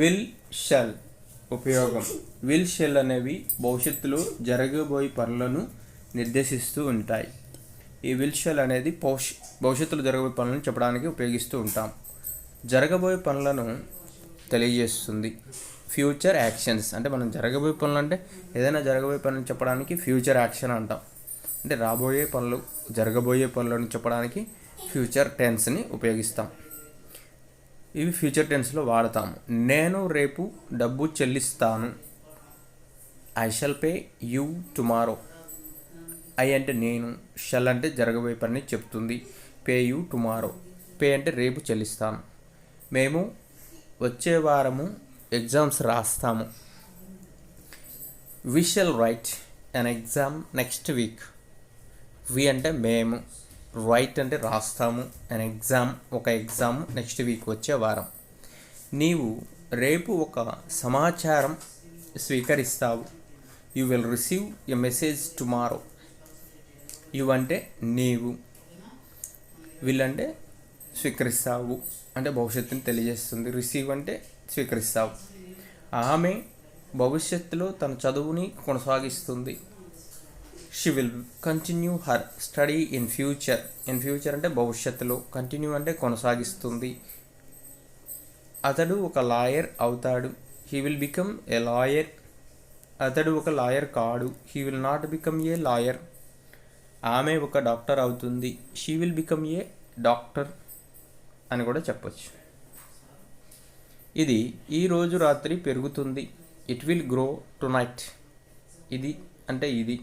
Will shall ఉపయోగం. Will shell అనేవి భవిష్యత్తులో జరగబోయే పనులను నిర్దేశిస్తూ ఉంటాయి. ఈ విల్ షెల్ అనేది భవిష్యత్తులో జరగబోయే పనులను చెప్పడానికి ఉపయోగిస్తూ ఉంటాం. జరగబోయే పనులను తెలియజేస్తుంది. ఫ్యూచర్ యాక్షన్స్ అంటే మనం జరగబోయే పనులు అంటే ఏదైనా జరగబోయే పనులు చెప్పడానికి ఫ్యూచర్ యాక్షన్ అంటాం. అంటే రాబోయే పనులు జరగబోయే పనులను చెప్పడానికి ఫ్యూచర్ టెన్స్ని ఉపయోగిస్తాం. ఇవి ఫ్యూచర్ టెన్స్లో వాడతాము. నేను రేపు డబ్బు చెల్లిస్తాను. I shall pay you tomorrow. I అంటే నేను, షల్ అంటే జరగబోయే పని చెప్తుంది, పే యూ టుమారో. పే అంటే రేపు చెల్లిస్తాను. మేము వచ్చే వారము ఎగ్జామ్స్ రాస్తాము. We shall write an exam next week. We అంటే మేము, రైట్ అంటే రాస్తాము, అన్ ఎగ్జామ్ ఒక ఎగ్జామ్ నెక్స్ట్ వీక్ వచ్చే వారం. నీవు రేపు ఒక సమాచారం స్వీకరిస్తావు. You will receive a message tomorrow. You అంటే నీవు, విల్ అంటే స్వీకరిస్తావు అంటే భవిష్యత్తుని తెలియజేస్తుంది. రిసీవ్ అంటే స్వీకరిస్తావు. ఆమె భవిష్యత్తులో తన చదువుని కొనసాగిస్తుంది. She will continue her study in future. In future అంటే భవిష్యత్తులో, కంటిన్యూ అంటే కొనసాగిస్తుంది. అతడు ఒక లాయర్ అవుతాడు. He will become a lawyer. అతడు ఒక లాయర్ కాడు. He will not become a lawyer. ఆమె ఒక డాక్టర్ అవుతుంది. She will become a doctor అని కూడా చెప్పచ్చు. ఇది ఈరోజు రాత్రి పెరుగుతుంది. It will grow tonight. ఇది అంటే ఇది,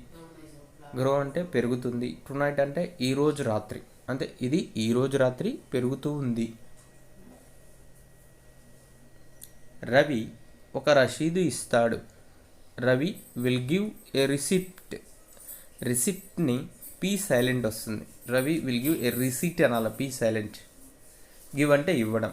గ్రో అంటే పెరుగుతుంది, టునైట్ అంటే ఈరోజు రాత్రి, అంటే ఇది ఈరోజు రాత్రి పెరుగుతూ ఉంది. రవి ఒక రసీదు ఇస్తాడు. Ravi will give a receipt. రిసిప్ట్ని పీ సైలెంట్ వస్తుంది. Ravi will give a receipt అనాలి, పీ సైలెంట్. గివ్ అంటే ఇవ్వడం.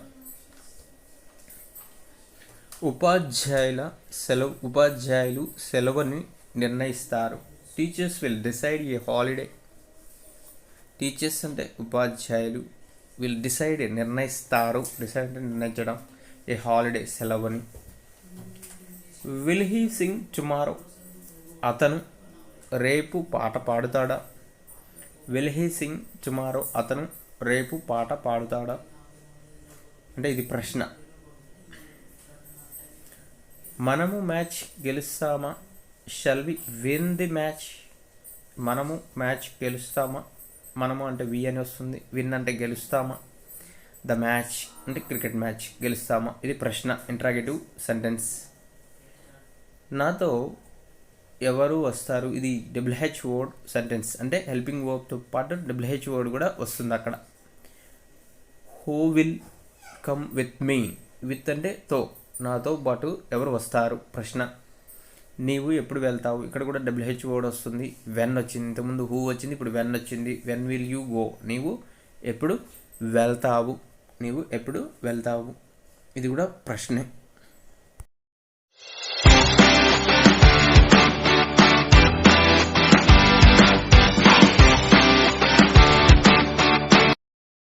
ఉపాధ్యాయులు సెలవుని నిర్ణయిస్తారు. Teachers will decide a holiday. Teachers అంటే ఉపాధ్యాయులు, విల్ డిసైడ్ నిర్ణయిస్తారు, డిసైడ్ అంటే నిర్ణయించడం, ఏ హాలిడే సెలవుని. Will he sing tomorrow. అతను రేపు పాట పాడుతాడా. Will he sing tomorrow. అతను రేపు పాట పాడుతాడా అంటే ఇది ప్రశ్న. మనము మ్యాచ్ గెలుస్తామా. Shall we win the match. మనము మ్యాచ్ గెలుస్తామా. మనము అంటే వి అని వస్తుంది. విన్ అంటే గెలుస్తామా. ద మ్యాచ్ అంటే క్రికెట్ మ్యాచ్ గెలుస్తామా. ఇది ప్రశ్న, ఇంట్రాగేటివ్ సెంటెన్స్. నాతో ఎవరు వస్తారు. ఇది డబ్ల్యూహెచ్ వర్డ్ సెంటెన్స్, అంటే హెల్పింగ్ వర్బ్తో పాటు డబ్ల్యూహెచ్ వర్డ్ కూడా వస్తుంది అక్కడ. Who will come with me. With అంటే తో, నాతో పాటు ఎవరు వస్తారు ప్రశ్న. నీవు ఎప్పుడు వెళ్తావు. ఇక్కడ కూడా డబ్ల్యూహెచ్ వర్డ్ వస్తుంది. వెన్ వచ్చింది, ఇంతకుముందు హూ వచ్చింది, ఇప్పుడు వెన్ వచ్చింది. When will you go. నీవు ఎప్పుడు వెళ్తావు. నీవు ఎప్పుడు వెళ్తావు ఇది కూడా ప్రశ్నే.